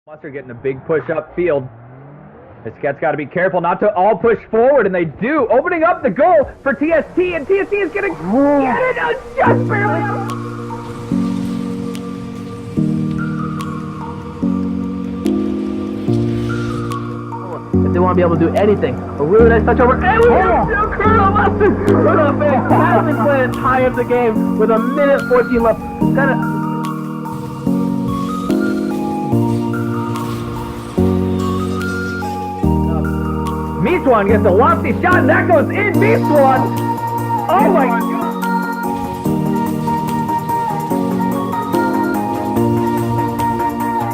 Monster getting a big push upfield. This cat's got to be careful not to all push forward, and they do. Opening up the goal for TST, and TST is going to get it just barely out. If they want to be able to do anything, a really nice touch over, and we have Colonel Lester with a fantastic play to tie up the game with 1:14 left. Kind of. Meatwan gets a lofty shot, and that goes in. Meatwan! Oh my god!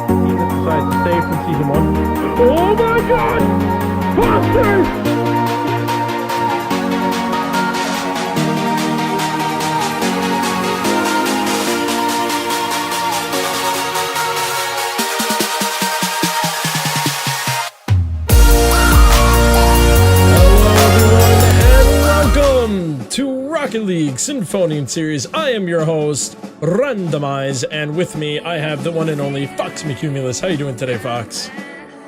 Team that decides to stay from season 1. Oh my god! Monsters! To Rocket League Sinfonian series. I am your host, Randomize, and with me I have the one and only Fox McCumulus. How you doing today, Fox?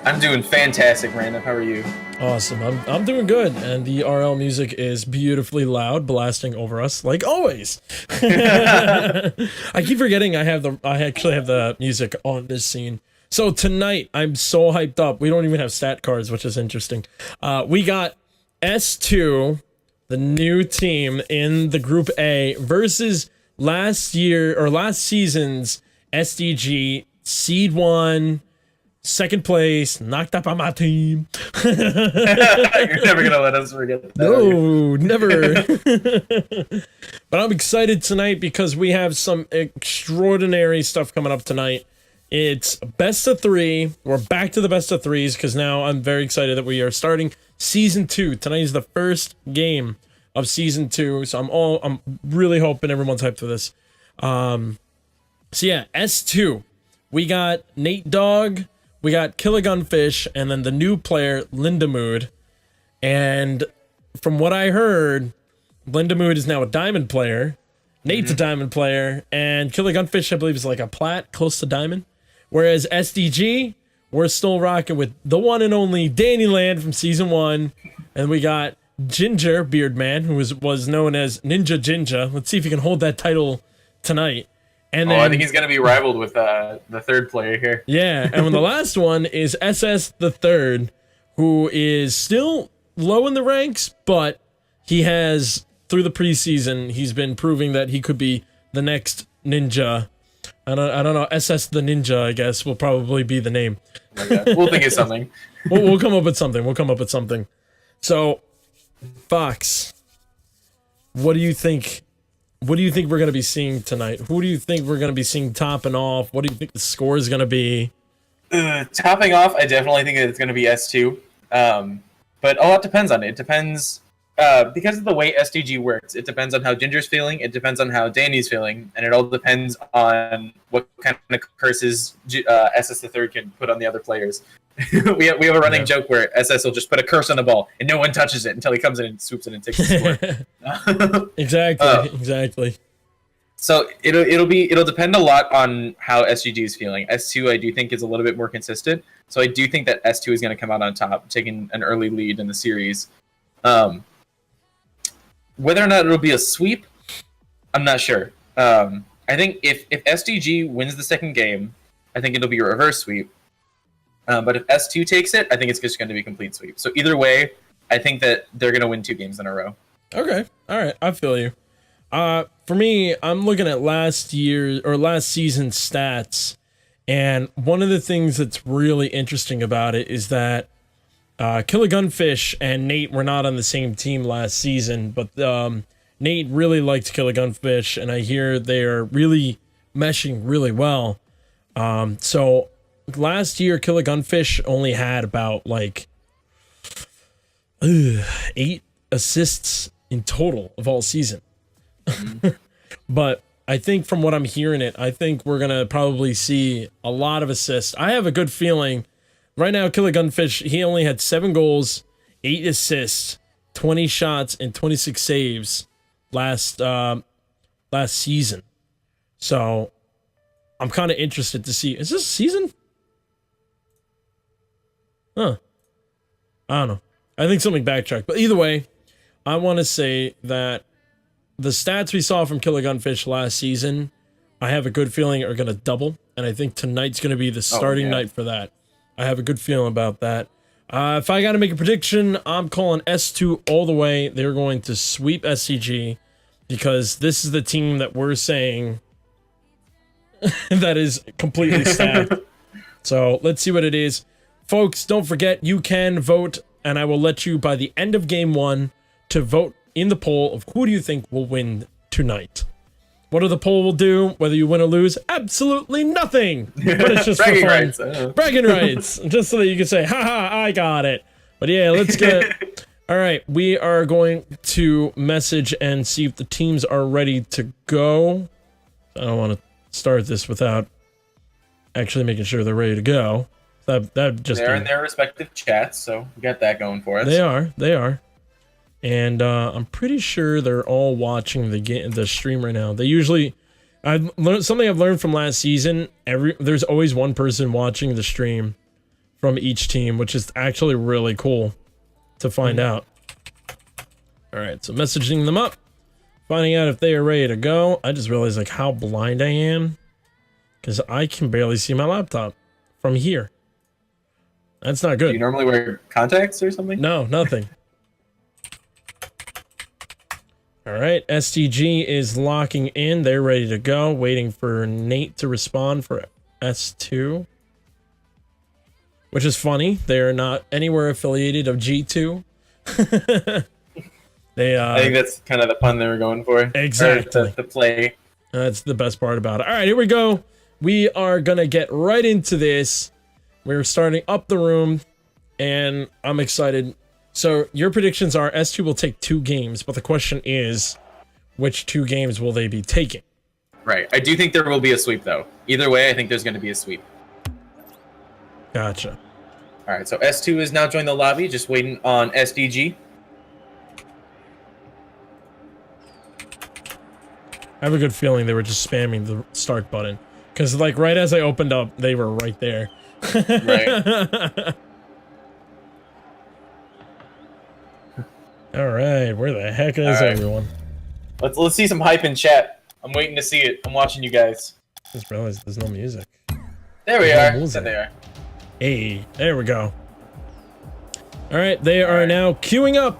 I'm doing fantastic, Random. How are you? Awesome. I'm doing good, and the RL music is beautifully loud, blasting over us like always. I keep forgetting I actually have the music on this scene. So tonight I'm so hyped up. We don't even have stat cards, which is interesting. We got S2. The new team in the Group A versus last season's SDG Seed 1, second place, knocked up on my team. You're never going to let us forget that. No, never. But I'm excited tonight because we have some extraordinary stuff coming up tonight. It's best of 3. We're back to the best of 3s because now I'm very excited that we are starting Season 2. Tonight is the first game of Season 2, so I'm really hoping everyone's hyped for this. So yeah, S2. We got Nate Dogg, we got Killer Gunfish, and then the new player, Lindamood. And from what I heard, Lindamood is now a diamond player. Nate's a diamond player, and Killer Gunfish, I believe, is like a plat, close to diamond. Whereas SDG, we're still rocking with the one and only Danny Land from Season 1. And we got Ginger Beardman, who was known as Ninja Ginger. Let's see if he can hold that title tonight. And then, I think he's going to be rivaled with the third player here. Yeah, and the last one is SS the Third, who is still low in the ranks, but he has, through the preseason, he's been proving that he could be the next ninja. I don't know, SS the Ninja, I guess, will probably be the name. We'll think of something. We'll come up with something. So, Fox, what do you think we're going to be seeing tonight? Who do you think we're going to be seeing topping off? What do you think the score is going to be? Topping off, I definitely think that it's going to be S2. But a lot depends on it. It depends, because of the way SDG works, it depends on how Ginger's feeling, it depends on how Danny's feeling, and it all depends on what kind of curses SS the Third can put on the other players. we have a running joke where SS will just put a curse on the ball and no one touches it until he comes in and swoops it and takes the score. Exactly. So it'll depend a lot on how SGG is feeling. S2 I do think is a little bit more consistent. So I do think that S2 is going to come out on top, taking an early lead in the series. Whether or not it'll be a sweep, I'm not sure. I think if SDG wins the second game, I think it'll be a reverse sweep. But if S2 takes it, I think it's just going to be a complete sweep. So either way, I think that they're going to win 2 games in a row. Okay. All right. I feel you. For me, I'm looking at last season's stats. And one of the things that's really interesting about it is that Killer Gunfish and Nate were not on the same team last season. But Nate really liked Killer Gunfish. And I hear they're really meshing really well. So last year, Killer Gunfish only had about 8 assists in total of all season. But I think from what I'm hearing I think we're going to probably see a lot of assists. I have a good feeling right now, Killer Gunfish, he only had 7 goals, 8 assists, 20 shots, and 26 saves last season. So I'm kind of interested to see. Is this a season? Huh. I don't know. I think something backtracked. But either way, I want to say that the stats we saw from Killer Gunfish last season, I have a good feeling are going to double. And I think tonight's going to be the starting night for that. I have a good feeling about that. If I got to make a prediction, I'm calling S2 all the way. They're going to sweep SCG because this is the team that we're saying that is completely stacked. So let's see what it is. Folks, don't forget you can vote, and I will let you by the end of game 1 to vote in the poll of who do you think will win tonight. What do the poll will do, whether you win or lose? Absolutely nothing. But it's just for fun. Rights, bragging rights. Just so that you can say, haha, I got it. But yeah, let's get... All right, we are going to message and see if the teams are ready to go. I don't want to start this without actually making sure they're ready to go. That just they're in their respective chats, so we got that going for us. They are. And I'm pretty sure they're all watching the stream right now. They usually, I've learned something I've learned from last season. There's always one person watching the stream from each team, which is actually really cool to find out. All right, so messaging them up, finding out if they are ready to go. I just realized like how blind I am because I can barely see my laptop from here. That's not good. Do you normally wear contacts or something? No, nothing. All right, SDG is locking in. They're ready to go. Waiting for Nate to respond for S2. Which is funny. They're not anywhere affiliated of G2. I think that's kind of the pun they were going for. Exactly. The play. That's the best part about it. All right, here we go. We are going to get right into this. We're starting up the room, and I'm excited. So your predictions are S2 will take 2 games, but the question is, which 2 games will they be taking? Right. I do think there will be a sweep, though. Either way, I think there's going to be a sweep. Gotcha. All right, so S2 has now joined the lobby, just waiting on SDG. I have a good feeling they were just spamming the start button. Because, like, right as I opened up, they were right there. Right. All right, where the heck is everyone? Let's see some hype in chat. I'm waiting to see it. I'm watching you guys. Just realized there's no music. There we are. There they are. Hey, there we go. All right, they are now queuing up.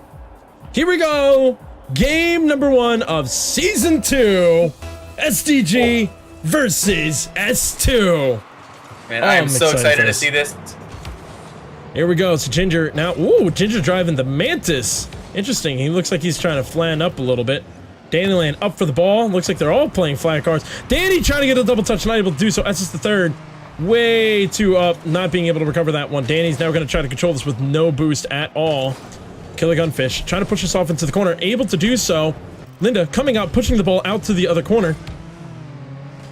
Here we go. Game number 1 of season 2. SDG versus S2. Man, I am so excited to see this. Here we go. So Ginger now. Ooh, Ginger driving the Mantis. Interesting. He looks like he's trying to flan up a little bit. Dannyland up for the ball. Looks like they're all playing flat cars. Danny trying to get a double touch, not able to do so. S is the third. Way too up, not being able to recover that one. Danny's now going to try to control this with no boost at all. Killer Gunfish trying to push us off into the corner, able to do so. Linda coming out, pushing the ball out to the other corner.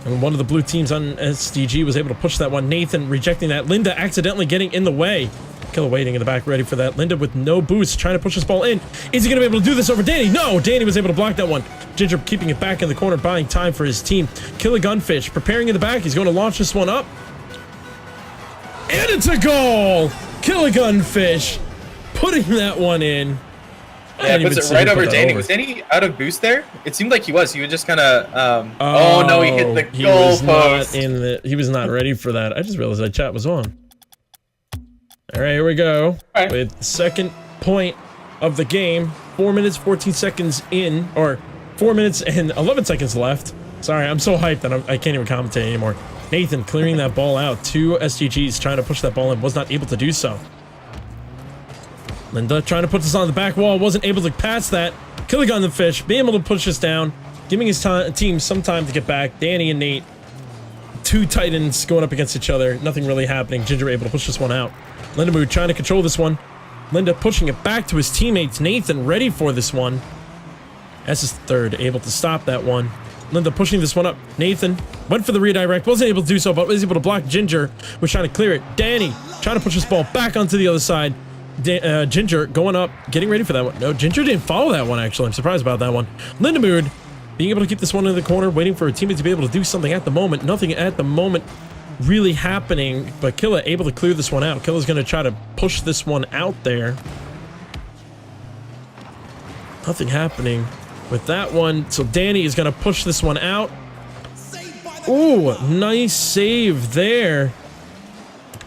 And one of the blue teams on SDG was able to push that one. Nathan rejecting that. Linda accidentally getting in the way. Killer waiting in the back, ready for that. Linda with no boost, trying to push this ball in. Is he going to be able to do this over Danny? No, Danny was able to block that one. Ginger keeping it back in the corner, buying time for his team. Killer Gunfish preparing in the back. He's going to launch this one up. And it's a goal! Killer Gunfish putting that one in. Yeah, puts it right over Danny. Was Danny out of boost there? It seemed like he was. He was just kind of. Oh no, he hit the goal post. He was not ready for that. I just realized that chat was on. All right, here we go. Right. With the second point of the game. 4 minutes, 14 seconds in, or 4 minutes and 11 seconds left. Sorry, I'm so hyped that I can't even commentate anymore. Nathan clearing that ball out. 2 SDGs trying to push that ball in. Was not able to do so. Linda trying to put this on the back wall. Wasn't able to pass that. Killer Gunfish being able to push this down. Giving his team some time to get back. Danny and Nate. 2 Titans going up against each other. Nothing really happening. Ginger able to push this one out. Linda Mood trying to control this one. Linda pushing it back to his teammates. Nathan ready for this one. S is third. Able to stop that one. Linda pushing this one up. Nathan went for the redirect. Wasn't able to do so, but was able to block Ginger. Was trying to clear it. Danny trying to push this ball back onto the other side. Ginger going up, getting ready for that one. No, Ginger didn't follow that one, actually. I'm surprised about that one. Linda Mood being able to keep this one in the corner, waiting for a teammate to be able to do something at the moment. Nothing at the moment. really happening, but Killa able to clear this one out. Killa's going to try to push this one out there. Nothing happening with that one. So Danny is going to push this one out. Ooh, nice save there.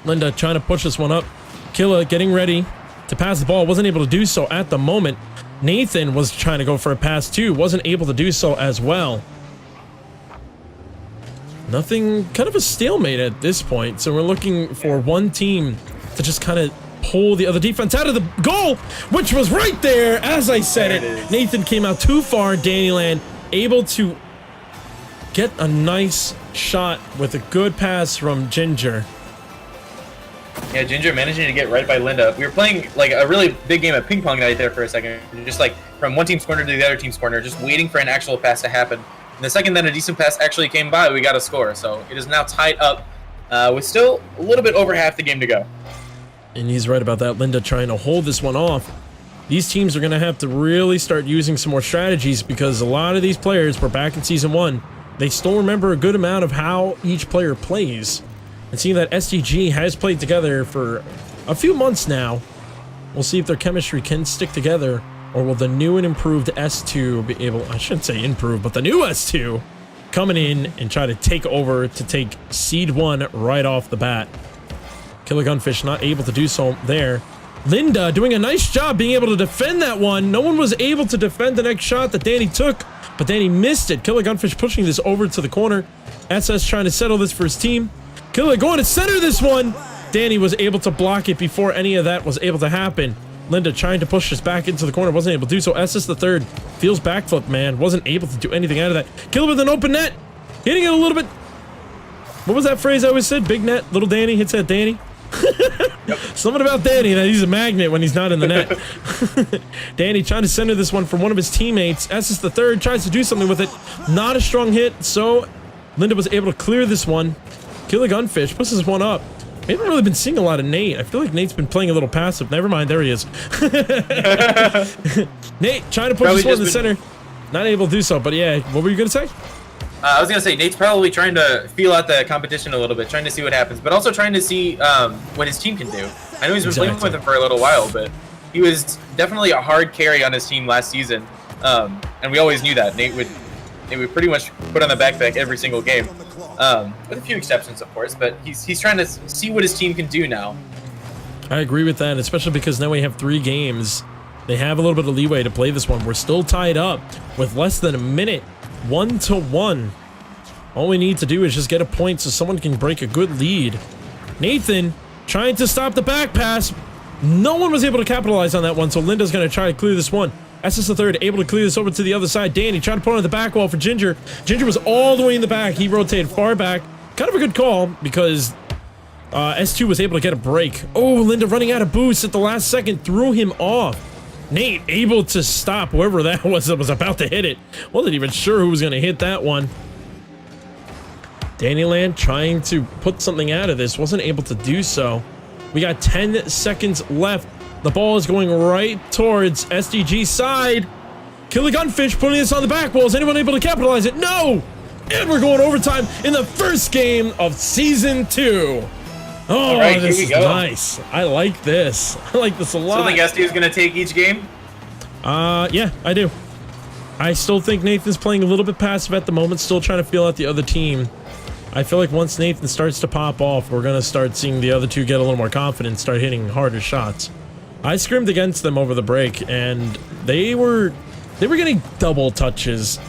Linda trying to push this one up. Killa getting ready to pass the ball. Wasn't able to do so at the moment. Nathan was trying to go for a pass too. Wasn't able to do so as well. Nothing, kind of a stalemate at this point. So we're looking for one team to just kind of pull the other defense out of the goal, which was right there. As I said it, Nathan came out too far. Dannyland able to get a nice shot with a good pass from Ginger. Yeah, Ginger managing to get right by Linda. We were playing like a really big game of ping pong night there for a second. Just like from one team's corner to the other team's corner, just waiting for an actual pass to happen. And the second that a decent pass actually came by, we got a score. So it is now tied up with still a little bit over half the game to go. And he's right about that. Linda trying to hold this one off. These teams are going to have to really start using some more strategies because a lot of these players were back in Season 1. They still remember a good amount of how each player plays. And seeing that SDG has played together for a few months now, we'll see if their chemistry can stick together, or will the new and improved S2 be able, I shouldn't say improved, but the new S2 coming in and try to take over to take Seed 1 right off the bat. Killer Gunfish not able to do so there. Linda doing a nice job being able to defend that one. No one was able to defend the next shot that Danny took, but Danny missed it. Killer Gunfish pushing this over to the corner. SS trying to settle this for his team. Killer going to center this one. Danny was able to block it before any of that was able to happen. Linda trying to push this back into the corner. Wasn't able to do so. SS the third feels backflip, man. Wasn't able to do anything out of that. Killer with an open net. Hitting it a little bit. What was that phrase I always said? Big net, little Danny hits that Danny. Yep. Something about Danny, that he's a magnet when he's not in the net. Danny trying to center this one from one of his teammates. SS the third tries to do something with it. Not a strong hit, so Linda was able to clear this one. Killer Gunfish puts this one up. We haven't really been seeing a lot of Nate. I feel like Nate's been playing a little passive. Never mind, there he is. Nate trying to push this one in the center. Not able to do so, but yeah, what were you going to say? I was going to say, Nate's probably trying to feel out the competition a little bit, trying to see what happens, but also trying to see what his team can do. I know he's been playing with him for a little while, but he was definitely a hard carry on his team last season, and we always knew that. Nate would pretty much put on the backpack every single game, with a few exceptions, of course, but he's trying to see what his team can do now. I agree with that, especially because now we have 3 games. They have a little bit of leeway to play this one. We're still tied up with less than a minute. 1-1. All we need to do is just get a point so someone can break a good lead. Nathan trying to stop the back pass. No one was able to capitalize on that one, so Linda's going to try to clear this one. SS the third able to clear this over to the other side. Danny trying to put on the back wall for Ginger. Ginger was all the way in the back. He rotated far back. Kind of a good call because S2 was able to get a break. Oh, Linda running out of boost at the last second threw him off. Nate able to stop whoever that was about to hit it. Wasn't even sure who was going to hit that one. Dannyland trying to put something out of this. Wasn't able to do so. We got 10 seconds left. The ball is going right towards SDG side. Killer Gunfish putting this on the back wall. Is anyone able to capitalize it? No! And we're going overtime in the first game of Season 2. Oh, right, this is nice. I like this. I like this a lot. So think SDG is going to take each game? Yeah, I do. I still think Nathan's playing a little bit passive at the moment, still trying to feel out the other team. I feel like once Nathan starts to pop off, we're going to start seeing the other two get a little more confident, start hitting harder shots. I scrimmed against them over the break, and they were getting double touches.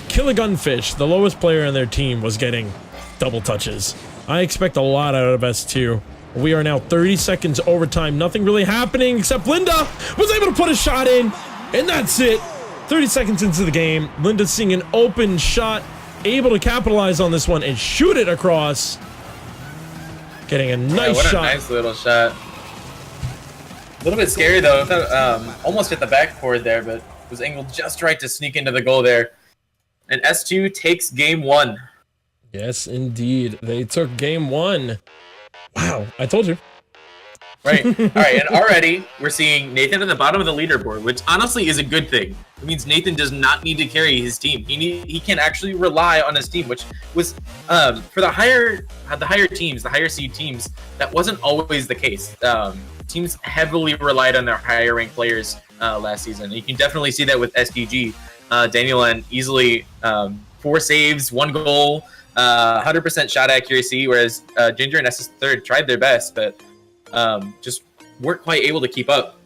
Killer Gunfish, the lowest player on their team, was getting double touches. I expect a lot out of S2. We are now 30 seconds overtime. Nothing really happening except Linda was able to put a shot in, and that's it. 30 seconds into the game, Linda seeing an open shot, able to capitalize on this one and shoot it across. Getting a nice shot. What a nice little shot. A little bit scary though. Almost hit the backboard there, but was angled just right to sneak into the goal there. And S2 takes game 1. Yes, indeed. They took game 1. Wow, I told you. Right. All right. And already we're seeing Nathan at the bottom of the leaderboard, which honestly is a good thing. It means Nathan does not need to carry his team. He can actually rely on his team, which was for the higher teams, the higher seed teams. That wasn't always the case. Teams heavily relied on their higher ranked players last season. You can definitely see that with SDG. Daniel and easily 4 saves, 1 goal, 100% shot accuracy, whereas Ginger and SS3rd tried their best, but just weren't quite able to keep up.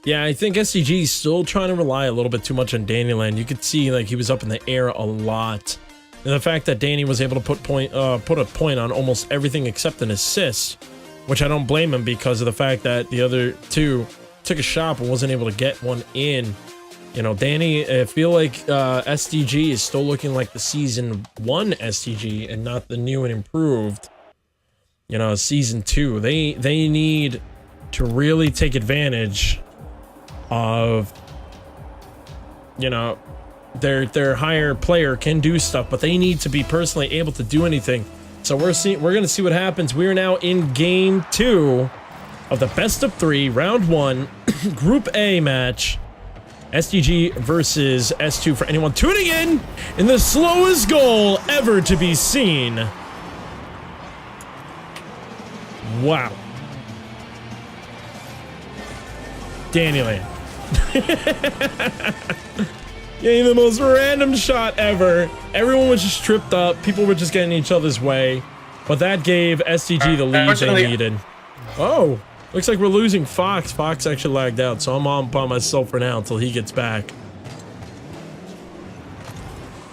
Yeah, I think SDG is still trying to rely a little bit too much on Daniel. You could see like he was up in the air a lot. And the fact that Danny was able to put a point on almost everything except an assist, which I don't blame him because of the fact that the other two took a shot but wasn't able to get one in. You know, Danny, I feel like SDG is still looking like the season 1 SDG and not the new and improved, you know, season 2. They need to really take advantage of, you know, their higher player can do stuff, but they need to be personally able to do anything. So we're gonna see what happens. We are now in game 2 of the best of 3 round 1 Group A match. SDG versus S2 for anyone tuning in the slowest goal ever to be seen. Wow. Daniel. Getting the most random shot ever. Everyone was just tripped up. People were just getting each other's way. But that gave SDG the lead they needed. Oh, looks like we're losing Fox. Fox actually lagged out, so I'm on by myself for now until he gets back.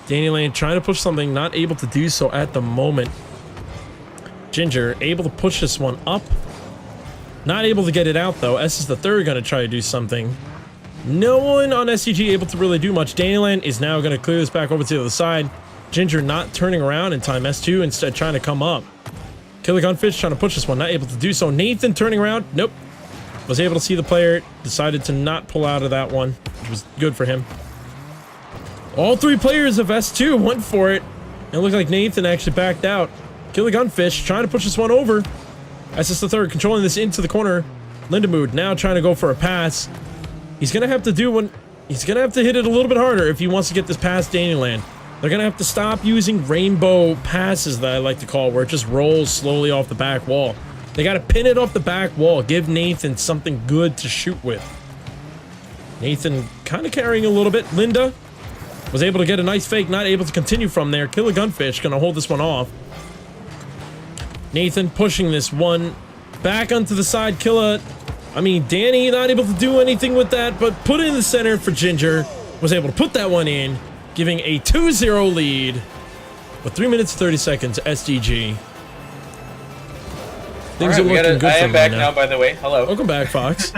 Daniel trying to push something, not able to do so at the moment. Ginger able to push this one up. Not able to get it out though. S is the third going to try to do something. No one on SDG able to really do much. Daniel is now going to clear this back over to the other side. Ginger not turning around in time. S2 instead trying to come up. Killer Gunfish trying to push this one, not able to do so. Nathan turning around. Nope. Was able to see the player. Decided to not pull out of that one, which was good for him. All 3 players of S2 went for it. It looked like Nathan actually backed out. Killer Gunfish trying to push this one over. SS the third controlling this into the corner. Lindemood now trying to go for a pass. He's gonna have to do one. He's gonna have to hit it a little bit harder if he wants to get this past Daniel Land. They're gonna have to stop using rainbow passes that I like to call, where it just rolls slowly off the back wall. They gotta pin it off the back wall. Give Nathan something good to shoot with. Nathan kind of carrying a little bit. Linda was able to get a nice fake, not able to continue from there. Killer Gunfish gonna hold this one off. Nathan pushing this one back onto the side. Danny not able to do anything with that, but put it in the center for Ginger. Was able to put that one in, giving a 2-0 lead with 3 minutes 30 seconds. SDG. Things are looking good. I am back now, by the way. Hello. Welcome back, Fox.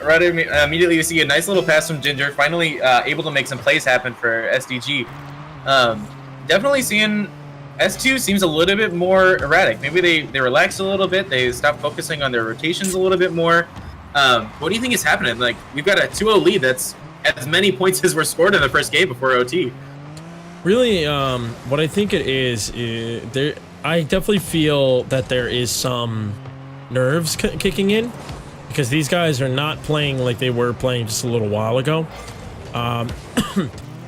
Right immediately, we see a nice little pass from Ginger. Finally, able to make some plays happen for SDG. Definitely seeing S2 seems a little bit more erratic. Maybe they relaxed a little bit. They stopped focusing on their rotations a little bit more. What do you think is happening? Like, we've got a 2-0 lead that's as many points as were scored in the first game before OT. Really, what I think it is I definitely feel that there is some nerves kicking in, because these guys are not playing like they were playing just a little while ago. I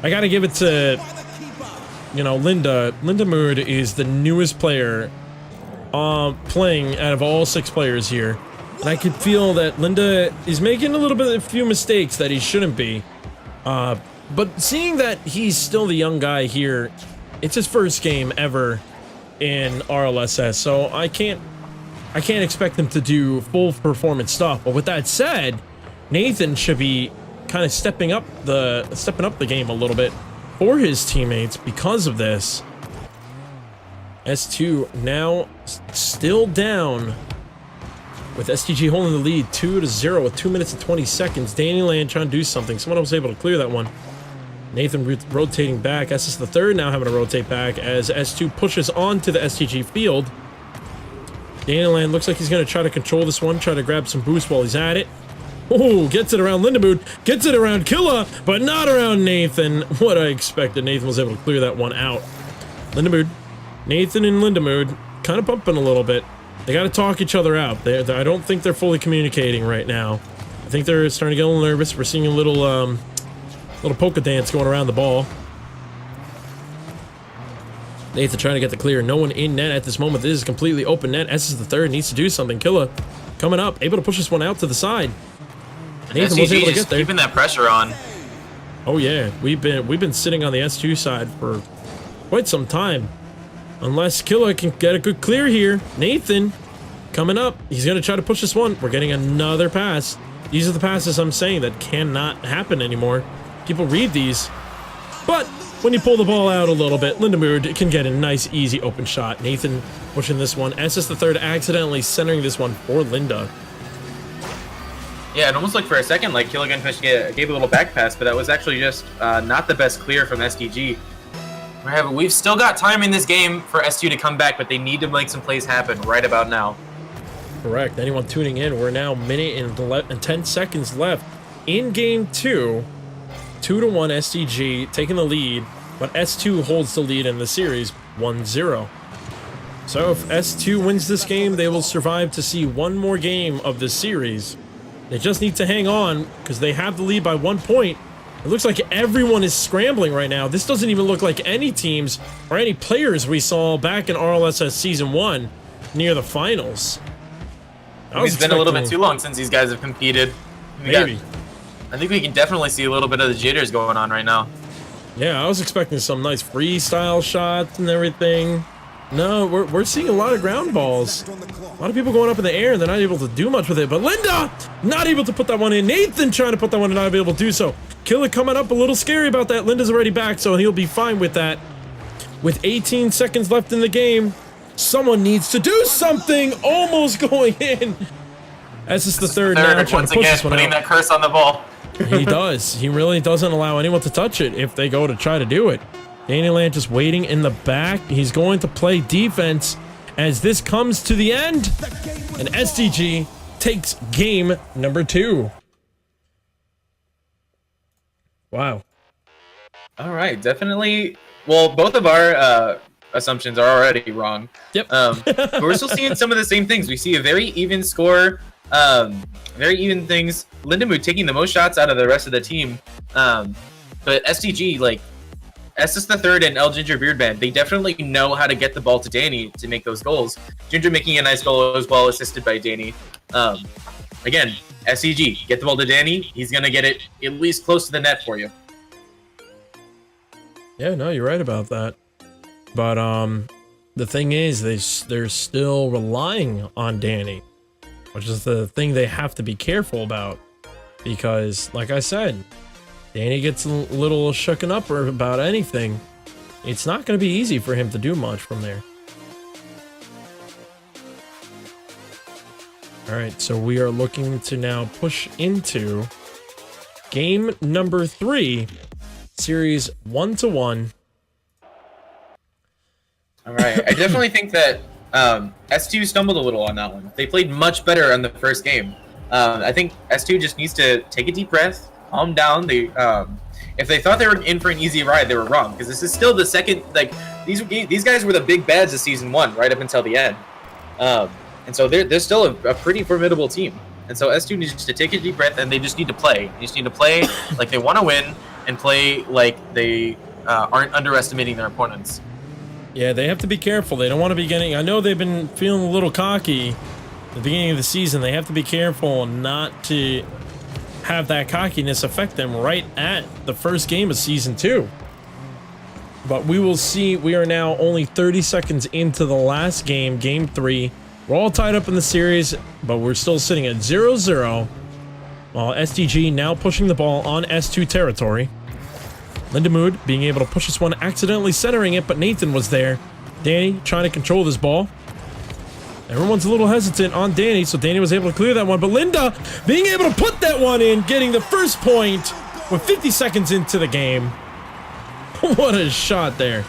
gotta give it to, you know, Linda. Linda Mood is the newest player playing out of all 6 players here. And I could feel that Linda is making a few mistakes that he shouldn't be. But seeing that he's still the young guy here, it's his first game ever in RLSS, so I can't expect him to do full performance stuff. But with that said, Nathan should be kind of stepping up the game a little bit for his teammates because of this. S2 now still down, with SDG holding the lead 2-0 with 2 minutes and 20 seconds. Daniel Land trying to do something. Someone was able to clear that one. Nathan rotating back. SS the third now having to rotate back as S2 pushes onto the SDG field. Daniel Land looks like he's going to try to control this one, try to grab some boost while he's at it. Oh, gets it around Lindemood, gets it around Killa, but not around Nathan. What I expected. Nathan was able to clear that one out. Lindemood, Nathan and Lindemood kind of bumping a little bit. They got to talk each other out. I don't think they're fully communicating right now. I think they're starting to get a little nervous. We're seeing a little polka dance going around the ball. Nathan trying to get the clear. No one in net at this moment. This is a completely open net. S is the third. Needs to do something. Killa coming up. Able to push this one out to the side. Nathan was able to get there. Keeping that pressure on. Oh yeah, we've been sitting on the S2 side for quite some time. Unless Killa can get a good clear here. Nathan coming up. He's going to try to push this one. We're getting another pass. These are the passes I'm saying that cannot happen anymore. People read these. But when you pull the ball out a little bit, Lindemood can get a nice, easy open shot. Nathan pushing this one. SS the third accidentally centering this one for Linda. Yeah, it almost looked for a second like Killigan gave a little back pass, but that was actually just not the best clear from SDG. We've still got time in this game for S2 to come back, but they need to make some plays happen right about now. Correct. Anyone tuning in, we're now a minute and 10 seconds left in game 2. 2-1 SDG taking the lead, but S2 holds the lead in the series 1-0. So if S2 wins this game, they will survive to see one more game of this series. They just need to hang on because they have the lead by 1 point. It looks like everyone is scrambling right now. This doesn't even look like any teams or any players we saw back in RLSS Season 1 near the finals. It's been a little bit too long since these guys have competed. Maybe. I think we can definitely see a little bit of the jitters going on right now. Yeah, I was expecting some nice freestyle shots and everything. No, we're seeing a lot of ground balls. A lot of people going up in the air and they're not able to do much with it. But Linda, not able to put that one in. Nathan trying to put that one in, not able to do so. Killer coming up a little scary about that. Linda's already back, so he'll be fine with that. With 18 seconds left in the game, someone needs to do something. Almost going in. As is the third now, trying to push this one putting out. That curse on the ball. He does. He really doesn't allow anyone to touch it if they go to try to do it. Danny Land just waiting in the back. He's going to play defense as this comes to the end. And SDG takes game number 2. Wow. All right, definitely. Well, both of our assumptions are already wrong. Yep. But we're still seeing some of the same things. We see a very even score, very even things. Lindemood taking the most shots out of the rest of the team. But SDG, like, SS the third and El Ginger Beard Band, they definitely know how to get the ball to Danny to make those goals. Ginger making a nice goal as well, assisted by Danny. Again, SCG, get the ball to Danny. He's going to get it at least close to the net for you. Yeah, no, you're right about that. But the thing is, they're still relying on Danny, which is the thing they have to be careful about. Because, like I said, Danny gets a little shooken up about anything. It's not going to be easy for him to do much from there. All right, so we are looking to now push into game number 3, series 1-1. All right, I definitely think that S2 stumbled a little on that one. They played much better on the first game. I think S2 just needs to take a deep breath, calm down. They, if they thought they were in for an easy ride, they were wrong, because this is still the second. Like these guys were the big bads of season 1, right up until the end, and so they're still a pretty formidable team. And so S2 needs to take a deep breath, and they just need to play. They just need to play like they want to win, and play like they aren't underestimating their opponents. Yeah, they have to be careful. They don't want to be getting... I know they've been feeling a little cocky at the beginning of the season. They have to be careful not to have that cockiness affect them right at the first game of Season 2. But we will see. We are now only 30 seconds into the last game, Game 3. We're all tied up in the series, but we're still sitting at 0-0. While SDG now pushing the ball on S2 territory. Lindemood being able to push this one, accidentally centering it, but Nathan was there. Danny trying to control this ball. Everyone's a little hesitant on Danny, so Danny was able to clear that one. But Linda being able to put that one in, getting the first point with 50 seconds into the game. What a shot there.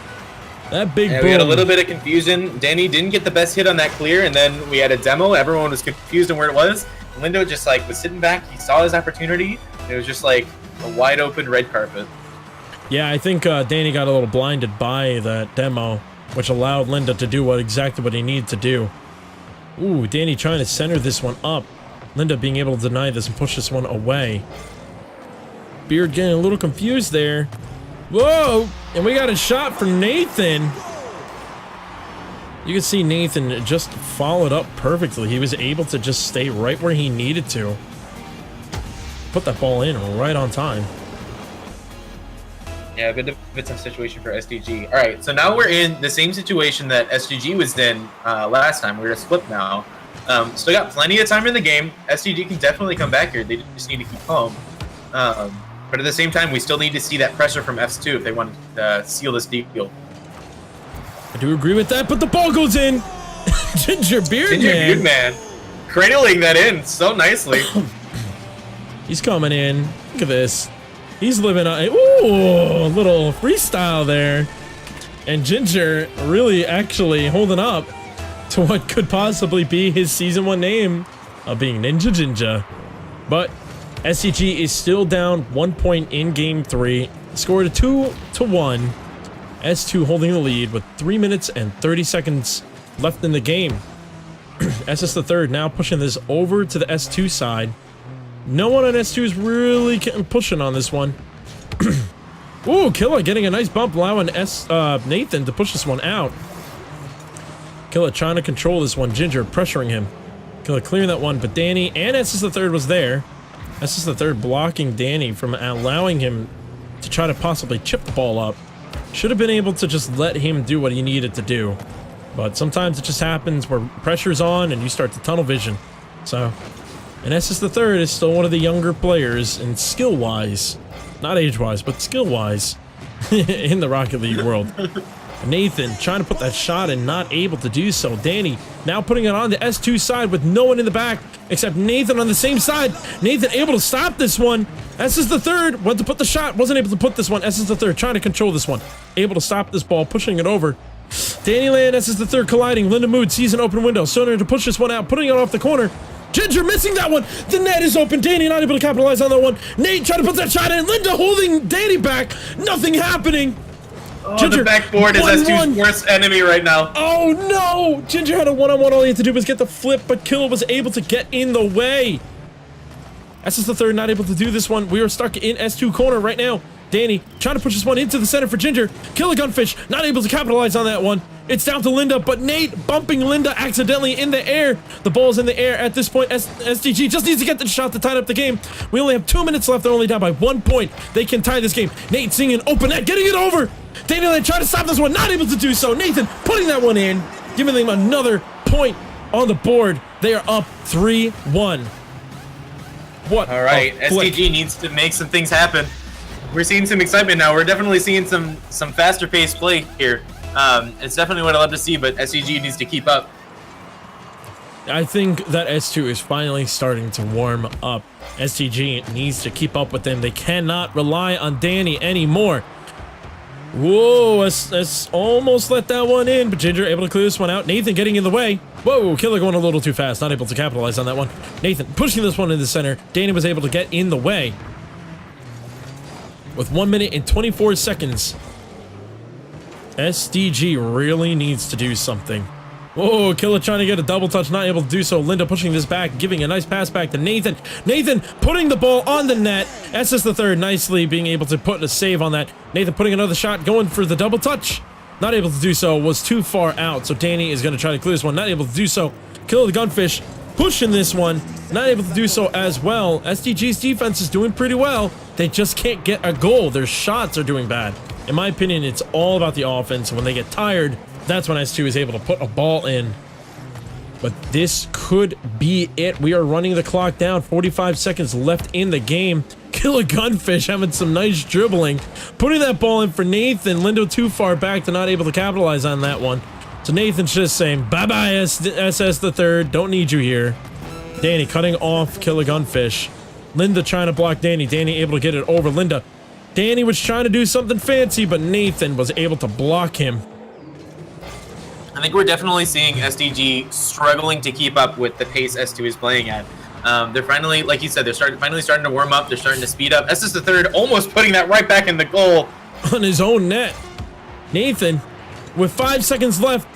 That big boom. We had a little bit of confusion. Danny didn't get the best hit on that clear, and then we had a demo. Everyone was confused on where it was. Lindo just like was sitting back. He saw his opportunity. And it was just like a wide open red carpet. Yeah, I think Danny got a little blinded by that demo, which allowed Linda to do exactly what he needed to do. Ooh, Danny trying to center this one up. Linda being able to deny this and push this one away. Beard getting a little confused there. Whoa! And we got a shot for Nathan. You can see Nathan just followed up perfectly. He was able to just stay right where he needed to. Put that ball in right on time. Yeah, a bit of a tough situation for SDG. All right, so now we're in the same situation that SDG was in last time. We're just flipped now. Still got plenty of time in the game. SDG can definitely come back here. They just need to keep calm. But at the same time, we still need to see that pressure from S2 if they want to seal this deal. I do agree with that, but the ball goes in. Ginger Beard Man. Cradling that in so nicely. He's coming in. Look at this. He's living on. Ooh, a little freestyle there. And Ginger really actually holding up to what could possibly be his season 1 name of being Ninja Ginger. But SDG is still down 1 point in game 3. Scored a 2-1. S2 holding the lead with 3 minutes and 30 seconds left in the game. SS the third now pushing this over to the S2 side. No one on S2 is really pushing on this one. Ooh, Killa getting a nice bump, allowing Nathan to push this one out. Killa trying to control this one. Ginger pressuring him. Killa clearing that one, but Danny and SS the third was there. SS the third blocking Danny from allowing him to try to possibly chip the ball up. Should have been able to just let him do what he needed to do. But sometimes it just happens where pressure's on and you start to tunnel vision. So, and SS the third is still one of the younger players and skill-wise, not age-wise, but skill-wise in the Rocket League world. Nathan trying to put that shot and not able to do so. Danny now putting it on the S2 side with no one in the back except Nathan on the same side. Nathan able to stop this one. SS the third went to put the shot, wasn't able to put this one. SS the third trying to control this one. Able to stop this ball, pushing it over. Danny Land, SS the third colliding. Linda Mood sees an open window. Soner to push this one out, putting it off the corner. Ginger missing that one. The net is open. Danny not able to capitalize on that one. Nate trying to put that shot in. Linda holding Danny back. Nothing happening. Oh, Ginger, the backboard is S2's worst enemy right now. Oh no! Ginger had a one-on-one. All he had to do was get the flip, but Killa was able to get in the way. SS the third not able to do this one. We are stuck in S2 corner right now. Danny trying to push this one into the center for Ginger. Killa Gunfish not able to capitalize on that one. It's down to Linda, but Nate bumping Linda accidentally in the air. The ball's in the air at this point. SDG just needs to get the shot to tie up the game. We only have 2 minutes left. They're only down by 1 point. They can tie this game. Nate seeing an open net, getting it over. Danny Land trying to stop this one, not able to do so. Nathan putting that one in, giving them another point on the board. They are up 3-1. What? All right, SDG needs to make some things happen. We're seeing some excitement now. We're definitely seeing some faster paced play here. It's definitely what I love to see, but SDG needs to keep up. I think that S2 is finally starting to warm up. SDG needs to keep up with them. They cannot rely on Danny anymore. Whoa, S almost let that one in, but Ginger able to clear this one out. Nathan getting in the way. Whoa, Killa going a little too fast, not able to capitalize on that one. Nathan pushing this one in the center. Danny was able to get in the way. With 1 minute and 24 seconds, SDG really needs to do something. Whoa, Killa trying to get a double touch, not able to do so. Linda pushing this back, giving a nice pass back to Nathan. Nathan putting the ball on the net. SS the third nicely being able to put a save on that. Nathan putting another shot, going for the double touch. Not able to do so, was too far out. So Danny is going to try to clear this one, not able to do so. Killa the Gunfish pushing this one, not able to do so as well. SDG's defense is doing pretty well. They just can't get a goal. Their shots are doing bad. In my opinion, it's all about the offense. When they get tired, that's when S2 is able to put a ball in. But this could be it. We are running the clock down. 45 seconds left in the game. Killa Gunfish having some nice dribbling. Putting that ball in for Nathan. Lindo too far back to not able to capitalize on that one. So Nathan's just saying, bye-bye, SS the third. Don't need you here. Danny cutting off Killa Gunfish. Linda trying to block Danny. Danny able to get it over Linda. Danny was trying to do something fancy, but Nathan was able to block him. I think we're definitely seeing SDG struggling to keep up with the pace S2 is playing at. They're finally, like you said, they're finally starting to warm up. They're starting to speed up. SS the third almost putting that right back in the goal. On his own net. Nathan, with 5 seconds left,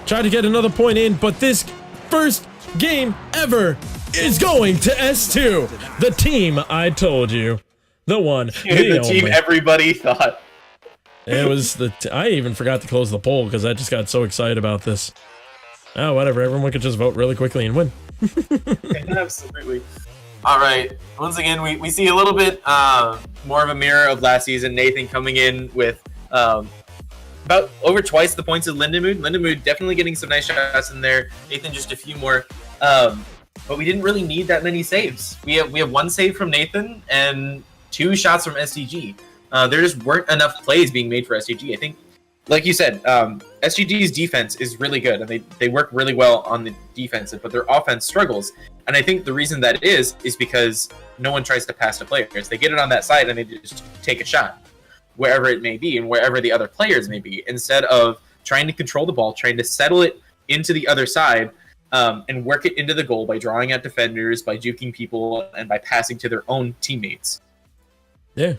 tried to get another point in, but this first game ever is going to S2. The team I told you. The one. The team only. everybody thought. It was I even forgot to close the poll because I just got so excited about this. Oh, whatever. Everyone could just vote really quickly and win. Absolutely. All right. Once again, we see a little bit more of a mirror of last season. Nathan coming in with about over twice the points of Lindenmood. Lindenmood definitely getting some nice shots in there. Nathan just a few more. But we didn't really need that many saves. We have one save from Nathan and 2 shots from SDG. There just weren't enough plays being made for SDG. I think, like you said, SGG's defense is really good, and they work really well on the defensive, but their offense struggles. And I think the reason that is because no one tries to pass to players. They get it on that side, and they just take a shot, wherever it may be, and wherever the other players may be, instead of trying to control the ball, trying to settle it into the other side, and work it into the goal by drawing out defenders, by juking people, and by passing to their own teammates. Yeah.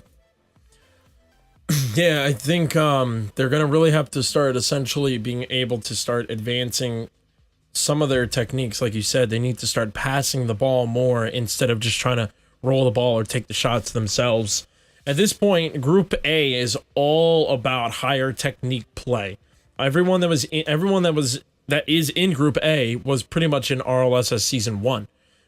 Yeah, I think they're going to really have to start essentially being able to start advancing some of their techniques. Like you said, they need to start passing the ball more instead of just trying to roll the ball or take the shots themselves. At this point, Group A is all about higher technique play. Everyone that is in Group A was pretty much in RLSS Season 1.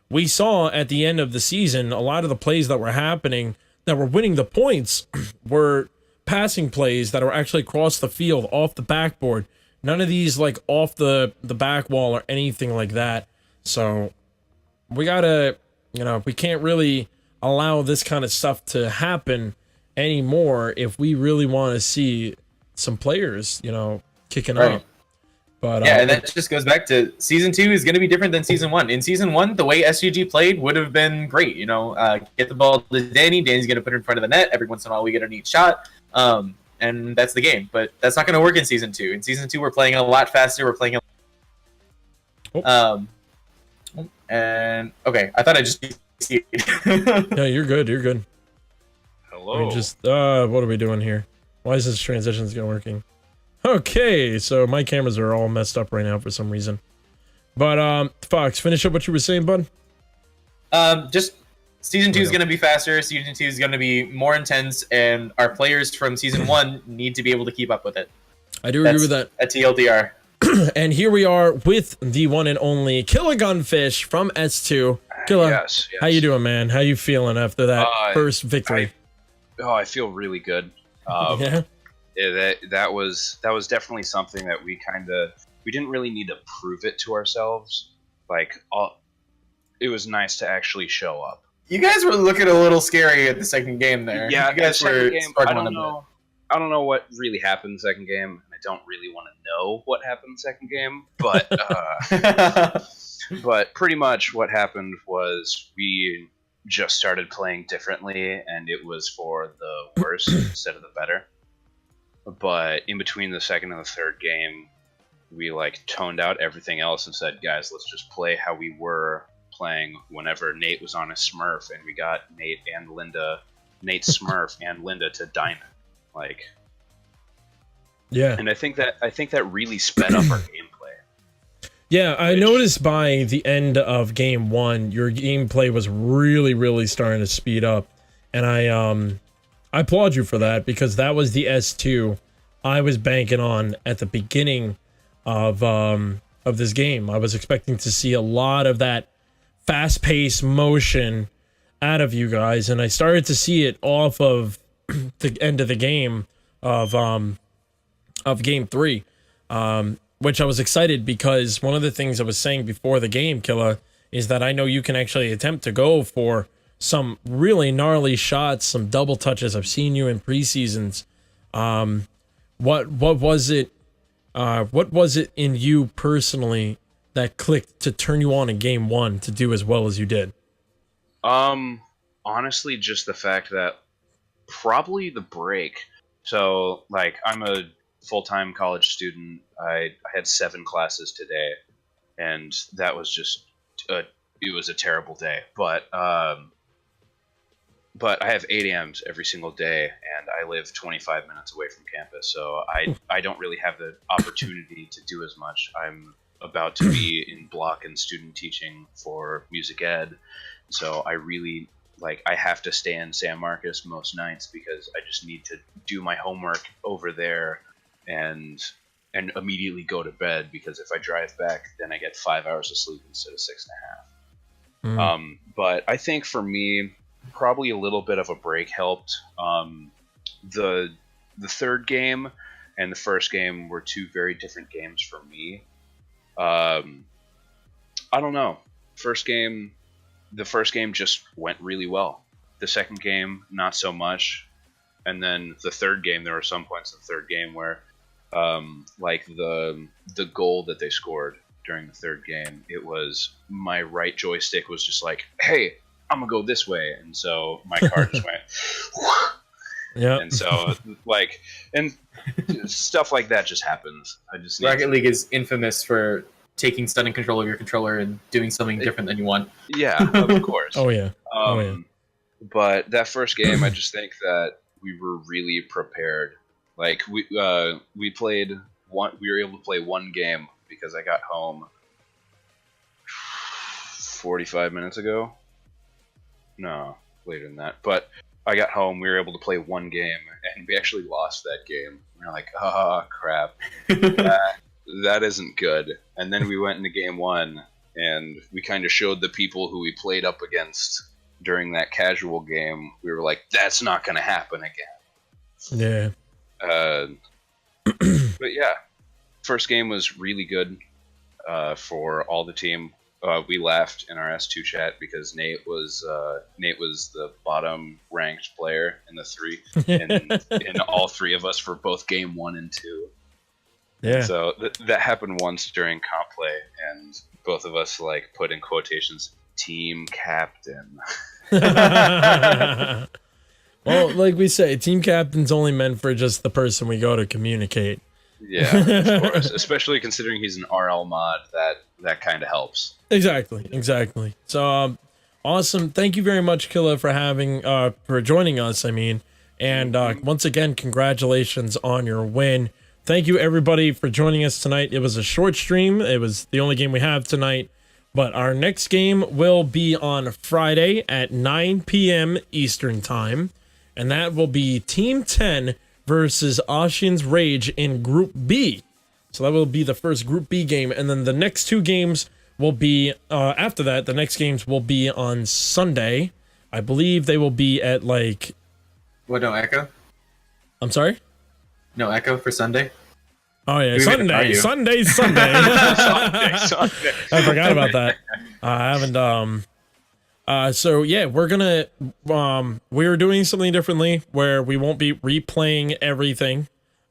We saw at the end of the season, a lot of the plays that were happening, that were winning the points, were passing plays that are actually across the field, off the backboard. None of these like off the back wall or anything like that. So we gotta, we can't really allow this kind of stuff to happen anymore if we really want to see some players, kicking up. But yeah, and that just goes back to Season 2 is going to be different than Season 1. In Season 1, the way SGG played would have been great. Get the ball to Danny. Danny's going to put it in front of the net. Every once in a while, we get a neat shot. And that's the game. But that's not going to work in Season 2. In Season 2, we're playing a lot faster. We're playing and okay, I thought I just yeah, you're good. You're good. Hello. What are we doing here? Why is this transition's not working? Okay, so my cameras are all messed up right now for some reason. But Fox, finish up what you were saying, bud. Just Season 2 is going to be faster. Season 2 is going to be more intense, and our players from Season 1 need to be able to keep up with it. I do agree with that. A TLDR. And here we are with the one and only Killer Gunfish from S2. Killer, yes. how you doing, man? How you feeling after that first victory? I feel really good. Yeah. That was definitely something that we didn't really need to prove it to ourselves. It was nice to actually show up. You guys were looking a little scary at the second game there. Yeah, you guys were I don't know what really happened in the second game, and I don't really want to know what happened in the second game, but but pretty much what happened was we just started playing differently, and it was for the worse instead of the better. But in between the second and the third game, we toned out everything else and said, guys, let's just play how we were playing whenever Nate was on a Smurf, and we got Nate Smurf and Linda to diamond. Yeah. And I think that really sped up our gameplay. Yeah, I noticed by the end of game 1, your gameplay was really, really starting to speed up. And I applaud you for that, because that was the S2 I was banking on at the beginning of this game. I was expecting to see a lot of that fast-paced motion out of you guys, and I started to see it off of the end of the game of game 3, which I was excited because one of the things I was saying before the game, Killa, is that I know you can actually attempt to go for some really gnarly shots, some double touches. I've seen you in preseasons. What was it? What was it in you personally that clicked to turn you on in game 1 to do as well as you did? Honestly, just the fact that probably the break. So, I'm a full-time college student. I had 7 classes today, and that was just it was a terrible day. But I have 8 AMs every single day, and I live 25 minutes away from campus, so I don't really have the opportunity to do as much. I'm about to be in block and student teaching for music ed. So I really I have to stay in San Marcos most nights because I just need to do my homework over there and immediately go to bed, because if I drive back, then I get 5 hours of sleep instead of 6.5. But I think for me, probably a little bit of a break helped. The third game and the first game were two very different games for me. I don't know. The first game just went really well. The second game, not so much. And then the third game, there were some points in the third game where, the goal that they scored during the third game, it was my right joystick was just like, hey, I'm gonna go this way, and so my car just went. Yeah. And so and stuff like that just happens. Rocket League is infamous for taking stunning control of your controller and doing something different than you want. Yeah, of course. Oh yeah. But that first game, I just think that we were really prepared. We played one. We were able to play one game because I got home 45 minutes ago. No, later than that. But I got home. We were able to play one game, and we actually lost that game. We were like, "Oh crap, that isn't good." And then we went into game one, and we kind of showed the people who we played up against during that casual game. We were like, "That's not going to happen again." Yeah. But yeah, first game was really good for all the team. We laughed in our S2 chat because Nate was the bottom ranked player in the three, in all three of us for both game 1 and 2. Yeah. So that happened once during comp play, and both of us put in quotations team captain. Well, like we say, team captain's only meant for just the person we go to communicate. Yeah, of course. Especially considering he's an RL mod, that kind of helps. Exactly. So, awesome. Thank you very much, Killa, for joining us. And once again, congratulations on your win. Thank you, everybody, for joining us tonight. It was a short stream. It was the only game we have tonight. But our next game will be on Friday at 9 p.m. Eastern Time. And that will be Team 10 versus Ashin's Rage in Group B. So that will be the first Group B game. And then the next two games will be, after that, the next games will be on Sunday. I believe they will be at What, no Echo? I'm sorry? No Echo for Sunday? Oh yeah, Sunday. Sunday. Sunday. I forgot about that. I haven't, so yeah, we're doing something differently where we won't be replaying everything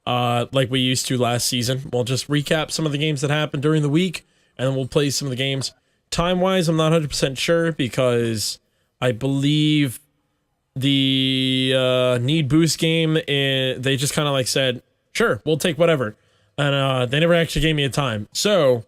like we used to last season. We'll just recap some of the games that happened during the week, and then we'll play some of the games. Time-wise, I'm not 100% sure because I believe the need boost game, they just kind of said, sure, we'll take whatever. And they never actually gave me a time. So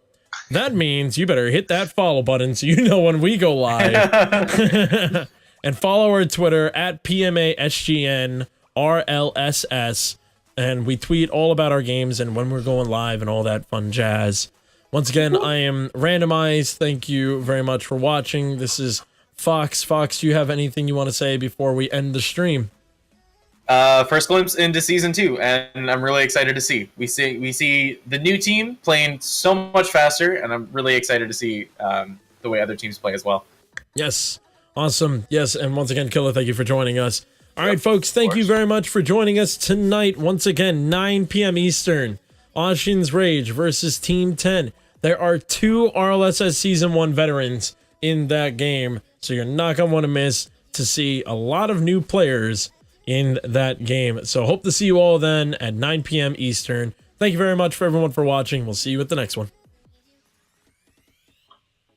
that means you better hit that follow button so you know when we go live. And follow our Twitter at PMASGN RLSS. And we tweet all about our games and when we're going live and all that fun jazz. Once again, I am Randomized. Thank you very much for watching. This is Fox. Fox, do you have anything you want to say before we end the stream? First glimpse into season 2, and I'm really excited to see. We see the new team playing so much faster, and I'm really excited to see the way other teams play as well. Yes, awesome. Yes, and once again, Killa, thank you for joining us. All right, folks, thank you very much for joining us tonight. Once again, 9 p.m. Eastern, Ashin's Rage versus Team 10. There are 2 RLSS Season 1 veterans in that game, so you're not going to want to miss to see a lot of new players in that game. So hope to see you all then at 9 p.m. Eastern. Thank you very much for everyone for watching. We'll see you at the next one.